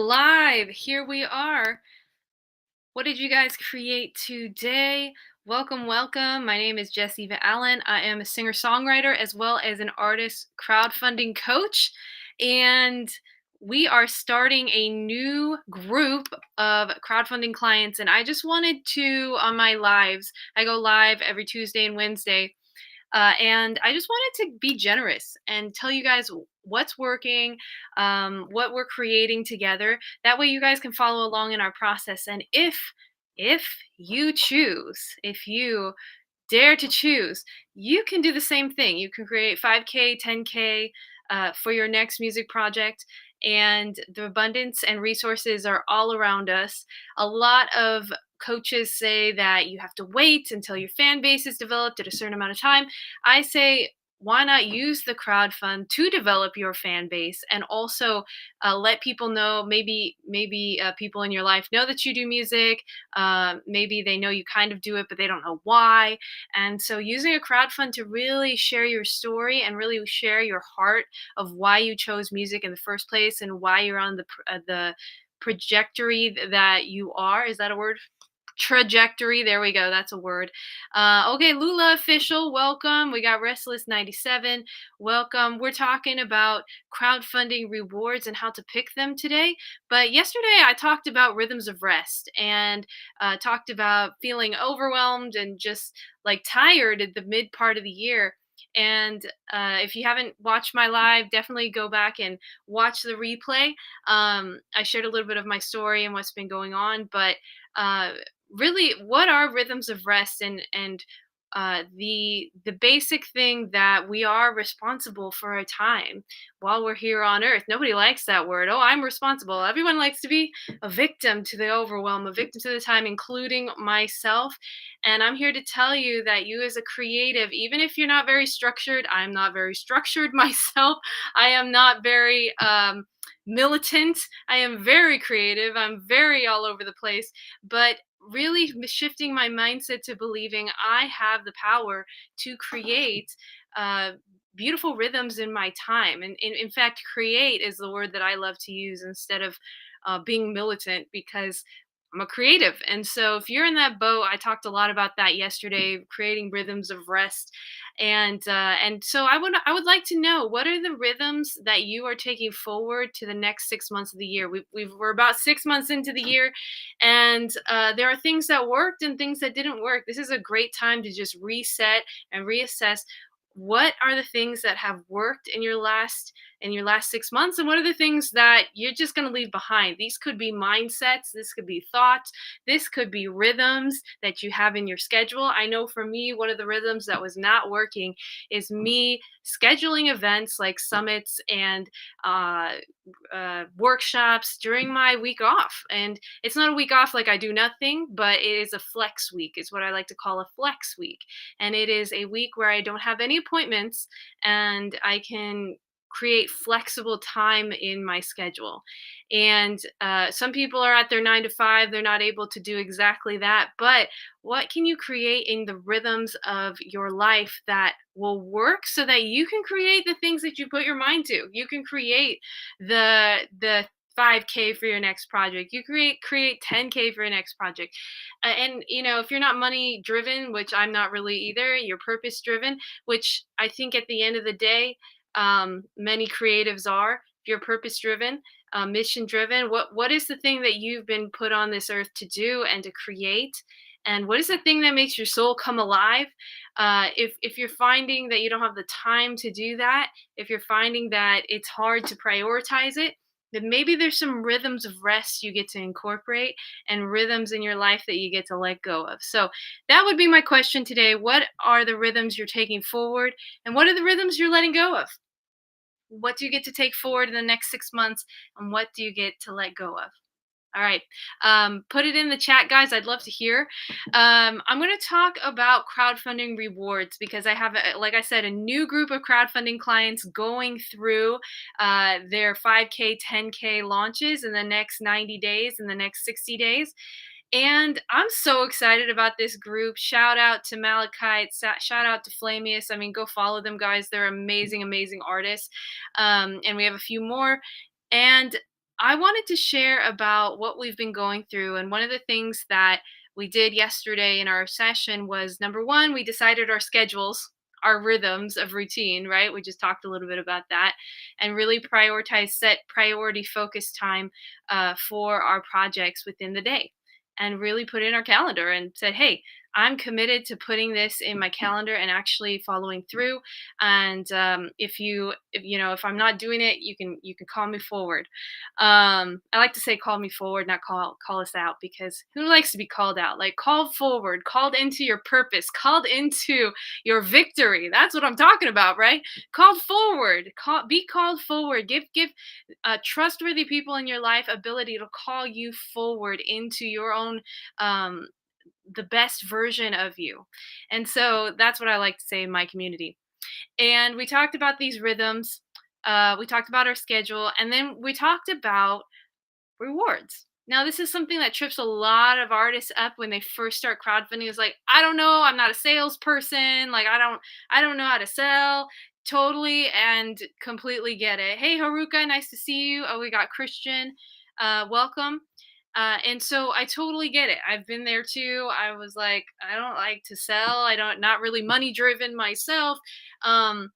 live. Here we are. What did you guys create today? Welcome, welcome. My name is Jessiva Allen. I am a singer-songwriter as well as an artist crowdfunding coach. And we are starting a new group of crowdfunding clients. And I just wanted to, on my lives, I go live every Tuesday and Wednesday. And I just wanted to be generous and tell you guys what's working, what we're creating together. That way, you guys can follow along in our process. And if you choose, if you dare to choose, you can do the same thing. You can create 5K, 10K for your next music project. And the abundance and resources are all around us. A lot of coaches say that you have to wait until your fan base is developed at a certain amount of time. I say, why not use the crowdfund to develop your fan base and also let people know, maybe people in your life know that you do music. Maybe they know you kind of do it, but they don't know why. And so using a crowdfund to really share your story and really share your heart of why you chose music in the first place and why you're on the trajectory that you are. Is that a word? Trajectory. There we go. That's a word. Okay, Lula official, welcome. We got Restless 97. Welcome. We're talking about crowdfunding rewards and how to pick them today. But yesterday I talked about rhythms of rest and talked about feeling overwhelmed and just like tired at the mid part of the year. And if you haven't watched my live, definitely go back and watch the replay. I shared a little bit of my story and what's been going on, but uh, really, what are rhythms of rest and the basic thing that we are responsible for our time while we're here on earth. Nobody likes that word. Oh, I'm responsible. Everyone likes to be a victim to the overwhelm, a victim to the time, including myself. And I'm here to tell you that you, as a creative, even if you're not very structured, I'm not very structured myself. I am not very militant. I am very creative. I'm very all over the place. But really shifting my mindset to believing I have the power to create uh, beautiful rhythms in my time. And in fact, create is the word that I love to use instead of being militant, because I'm a creative. And so if you're in that boat, I talked a lot about that yesterday, creating rhythms of rest. And so I would like to know, what are the rhythms that you are taking forward to the next 6 months of the year. We're about 6 months into the year, and there are things that worked and things that didn't work. This is a great time to just reset and reassess, what are the things that have worked in your last 6 months, and what are the things that you're just going to leave behind. These could be mindsets, this could be thoughts, this could be rhythms that you have in your schedule. I know for me, one of the rhythms that was not working is me scheduling events like summits and uh, workshops during my week off. And it's not a week off like I do nothing, but it is a flex week, is what I like to call a flex week. And it is a week where I don't have any appointments and I can create flexible time in my schedule. And some people are at their 9 to 5, they're not able to do exactly that. But what can you create in the rhythms of your life that will work so that you can create the things that you put your mind to? You can create the 5K for your next project. You create 10K for your next project. And if you're not money driven, which I'm not really either, you're purpose driven, which I think at the end of the day, many creatives are. If you're purpose driven, mission driven, what is the thing that you've been put on this earth to do and to create? And what is the thing that makes your soul come alive? If you're finding that you don't have the time to do that, if you're finding that it's hard to prioritize it, then maybe there's some rhythms of rest you get to incorporate and rhythms in your life that you get to let go of. So that would be my question today. What are the rhythms you're taking forward, and what are the rhythms you're letting go of? What do you get to take forward in the next 6 months, and what do you get to let go of? All right. Put it in the chat, guys. I'd love to hear. I'm going to talk about crowdfunding rewards because I have, like I said, a new group of crowdfunding clients going through their 5K, 10K launches in the next 90 days, in the next 60 days. And I'm so excited about this group. Shout out to Malachite. Shout out to Flamius. I mean, go follow them, guys. They're amazing, amazing artists. And we have a few more. And I wanted to share about what we've been going through. And one of the things that we did yesterday in our session was number one, we decided our schedules, our rhythms of routine, right? We just talked a little bit about that and really prioritize, set priority focus time for our projects within the day and really put in our calendar and said, hey, I'm committed to putting this in my calendar and actually following through. And if I'm not doing it, you can call me forward. I like to say call me forward, not call us out, because who likes to be called out? Like called forward, called into your purpose, called into your victory. That's what I'm talking about, right? Called forward, be called forward. Give trustworthy people in your life ability to call you forward into your own um the best version of you. And so that's what I like to say in my community. And we talked about these rhythms. We talked about our schedule, and then we talked about rewards. Now, this is something that trips a lot of artists up when they first start crowdfunding. Is like, I don't know, I'm not a salesperson. Like, I don't know how to sell. Totally and completely get it. Hey, Haruka, nice to see you. Oh, we got Christian. Welcome. And so I totally get it. I've been there too. I was like, I don't like to sell. Not really money driven myself. Um,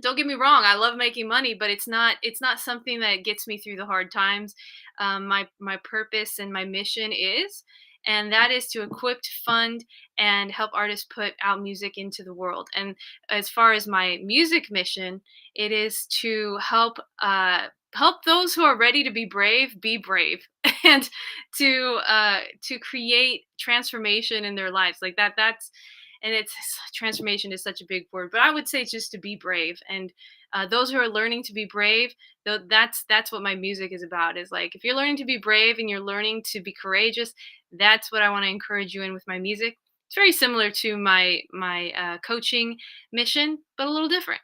don't get me wrong, I love making money, but it's not something that gets me through the hard times. My purpose and my mission is, and that is to equip, fund, and help artists put out music into the world. And as far as my music mission, it is to help those who are ready to be brave, and to create transformation in their lives. Like that's and it's transformation is such a big word, but I would say just to be brave. And those who are learning to be brave, that's what my music is about. Is like, if you're learning to be brave and you're learning to be courageous, that's what I want to encourage you in with my music. It's very similar to my coaching mission, but a little different,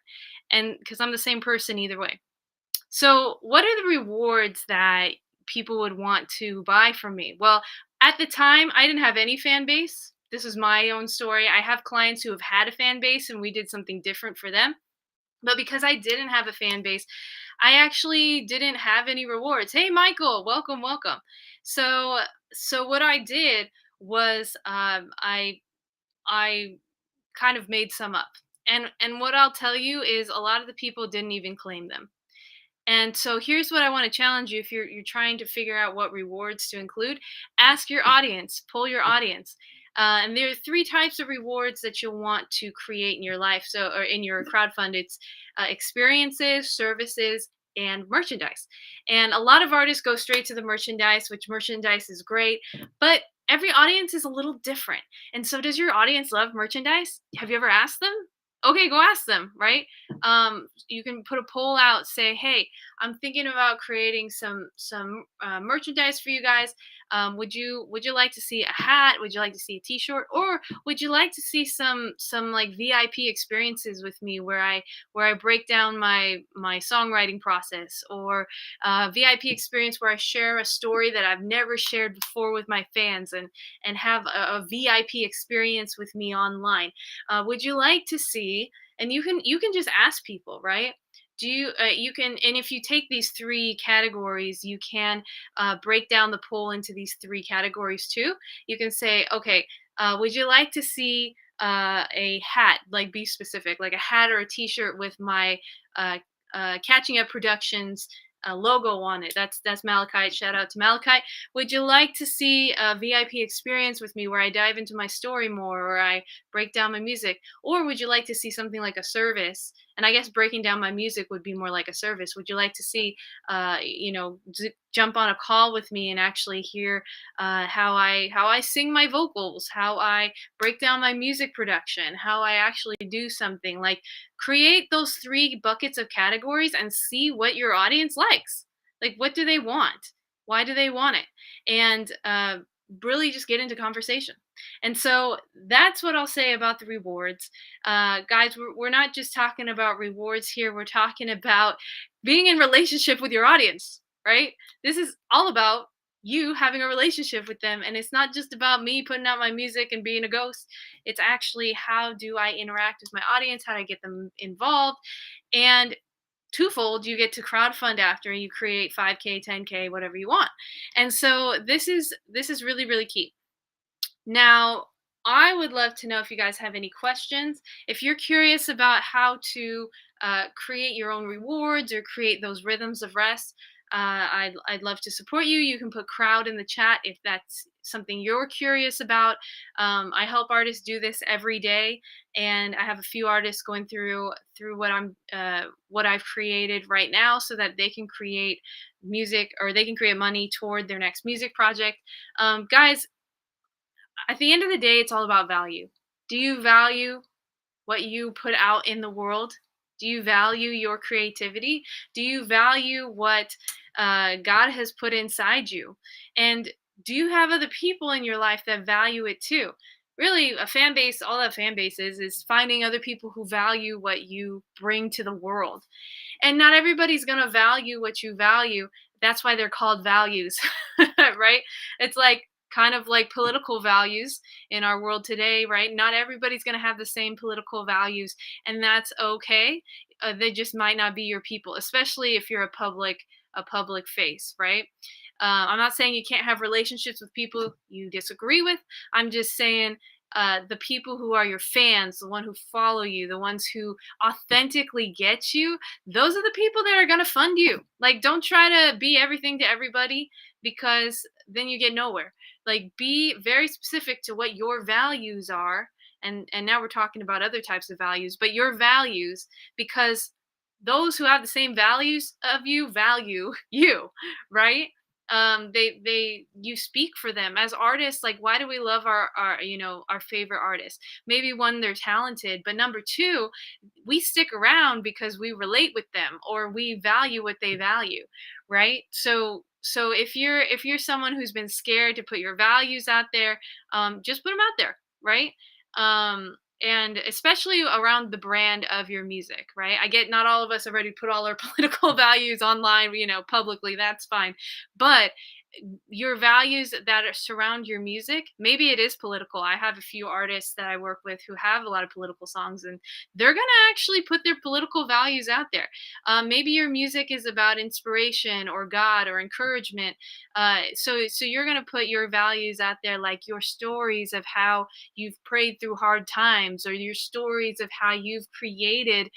and because I'm the same person either way. So, what are the rewards that people would want to buy from me? Well, at the time, I didn't have any fan base. This is my own story. I have clients who have had a fan base and we did something different for them. But because I didn't have a fan base, I actually didn't have any rewards. Hey, Michael, welcome, welcome. So what I did was I kind of made some up, and what I'll tell you is a lot of the people didn't even claim them. And so here's what I want to challenge you if you're trying to figure out what rewards to include. Ask your audience, poll your audience. And there are three types of rewards that you'll want to create in your life. So, or in your crowdfund, it's experiences, services, and merchandise. And a lot of artists go straight to the merchandise, which merchandise is great, but every audience is a little different. And so, does your audience love merchandise? Have you ever asked them? Okay, go ask them, right? You can put a poll out, say, hey, I'm thinking about creating some merchandise for you guys. Would you like to see a hat? Would you like to see a T-shirt, or would you like to see some like VIP experiences with me where I break down my songwriting process, or VIP experience where I share a story that I've never shared before with my fans, and have a VIP experience with me online. Would you like to see? And you can just ask people, right? Do you you can, and if you take these three categories, you can break down the poll into these three categories too. You can say, okay, would you like to see a hat? Like, be specific, like a hat or a T-shirt with my uh, Catching Up Productions logo on it. That's Malachite. Shout out to Malachite. Would you like to see a VIP experience with me where I dive into my story more, or I break down my music? Or would you like to see something like a service? And I guess breaking down my music would be more like a service. Would you like to see, jump on a call with me and actually hear how I sing my vocals, how I break down my music production, how I actually do something like create those three buckets of categories and see what your audience likes. Like, what do they want? Why do they want it? And really just get into conversation. And so that's what I'll say about the rewards. Guys, we're not just talking about rewards here, we're talking about being in relationship with your audience, right? This is all about you having a relationship with them. And it's not just about me putting out my music and being a ghost. It's actually, how do I interact with my audience? How do I get them involved? And twofold, you get to crowdfund after, and you create 5K, 10K, whatever you want. And so this is really, really key. Now, I would love to know if you guys have any questions. If you're curious about how to create your own rewards or create those rhythms of rest, I'd love to support you. You can put crowd in the chat if that's something you're curious about. I help artists do this every day, and I have a few artists going through what I've created right now, so that they can create music, or they can create money toward their next music project. Guys, at the end of the day, it's all about value. Do you value what you put out in the world? Do you value your creativity? Do you value what God has put inside you? And do you have other people in your life that value it too? Really, a fan base, all that fan base is finding other people who value what you bring to the world. And not everybody's going to value what you value. That's why they're called values, right? It's like kind of like political values in our world today, right? Not everybody's going to have the same political values, and that's okay. They just might not be your people, especially if you're a public face, right? I'm not saying you can't have relationships with people you disagree with. I'm just saying the people who are your fans, the one who follow you, the ones who authentically get you, those are the people that are going to fund you. Like, don't try to be everything to everybody, because then you get nowhere. Like, be very specific to what your values are. And now we're talking about other types of values, but your values, because those who have the same values of you value you, right? They you speak for them as artists. Like, why do we love our favorite artists? Maybe one, they're talented, but number two, we stick around because we relate with them, or we value what they value, right? So if you're someone who's been scared to put your values out there, just put them out there, right? And especially around the brand of your music, right? I get, not all of us are ready to put all our political values online, publicly. That's fine. But your values that surround your music, maybe it is political. I have a few artists that I work with who have a lot of political songs, and they're going to actually put their political values out there. Maybe your music is about inspiration or God or encouragement. So you're going to put your values out there, like your stories of how you've prayed through hard times, or your stories of how you've created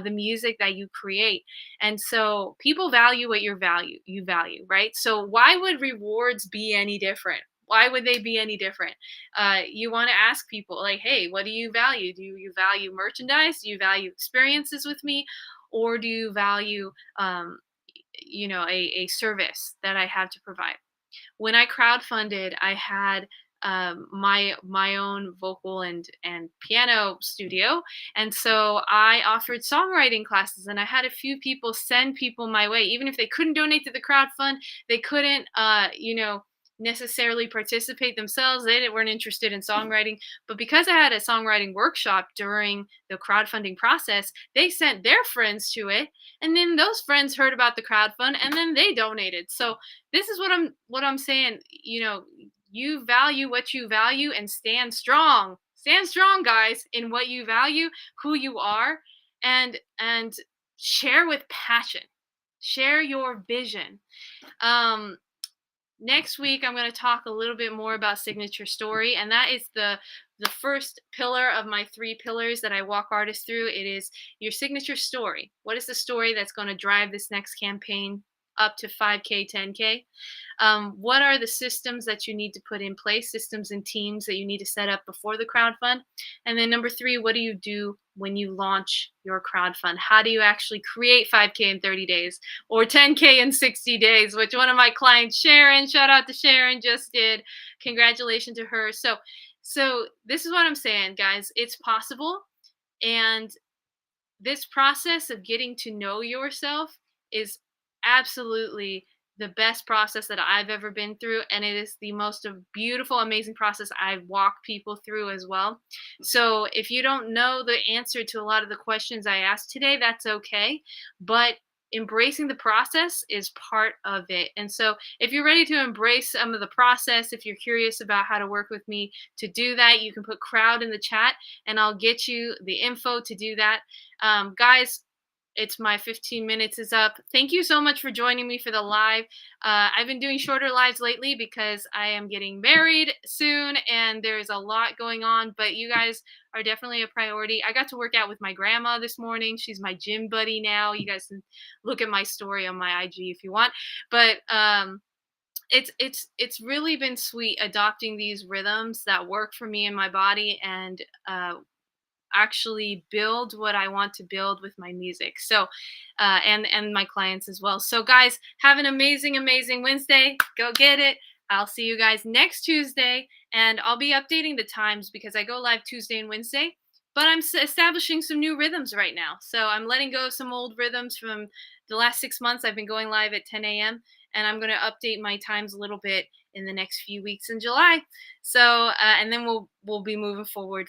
the music that you create. And so people value what you value, right? So why would rewards be any different? Why would they be any different? You want to ask people, like, hey, what do you value? Do you value merchandise? Do you value experiences with me? Or do you value a service that I have to provide? When I crowdfunded, I had my own vocal and piano studio, and so I offered songwriting classes, and I had a few people send people my way, even if they couldn't donate to the crowdfund, they couldn't necessarily participate themselves. Weren't interested in songwriting, but because I had a songwriting workshop during the crowdfunding process, they sent their friends to it, and then those friends heard about the crowdfund, and then they donated. So this is what I'm saying. You value what you value, and stand strong. Stand strong, guys, in what you value, who you are, and share with passion. Share your vision. Um, Next week, I'm going to talk a little bit more about signature story, and that is the first pillar of my three pillars that I walk artists through. It is your signature story. What is the story that's going to drive this next campaign up to 5K, 10K? What are the systems that you need to put in place, systems and teams that you need to set up before the crowdfund? And then number three, what do you do when you launch your crowdfund? How do you actually create 5K in 30 days or 10K in 60 days, which one of my clients, Sharon, shout out to Sharon, just did. Congratulations to her. So this is what I'm saying, guys. It's possible. And this process of getting to know yourself is absolutely the best process that I've ever been through, and it is the most beautiful, amazing process I walk people through as well. So if you don't know the answer to a lot of the questions I asked today, that's okay, but embracing the process is part of it. And so if you're ready to embrace some of the process, if you're curious about how to work with me to do that, you can put crowd in the chat, and I'll get you the info to do that. Guys, It's my 15 minutes is up. Thank you so much for joining me for the live. I've been doing shorter lives lately because I am getting married soon and there's a lot going on, but you guys are definitely a priority. I got to work out with my grandma this morning. She's my gym buddy now. You guys can look at my story on my IG if you want. But it's really been sweet adopting these rhythms that work for me and my body, and actually build what I want to build with my music. So, and my clients as well. So, guys, have an amazing, amazing Wednesday. Go get it. I'll see you guys next Tuesday, and I'll be updating the times because I go live Tuesday and Wednesday. But I'm establishing some new rhythms right now. So I'm letting go of some old rhythms from the last 6 months. I've been going live at 10 a.m. and I'm going to update my times a little bit in the next few weeks in July. So, and then we'll be moving forward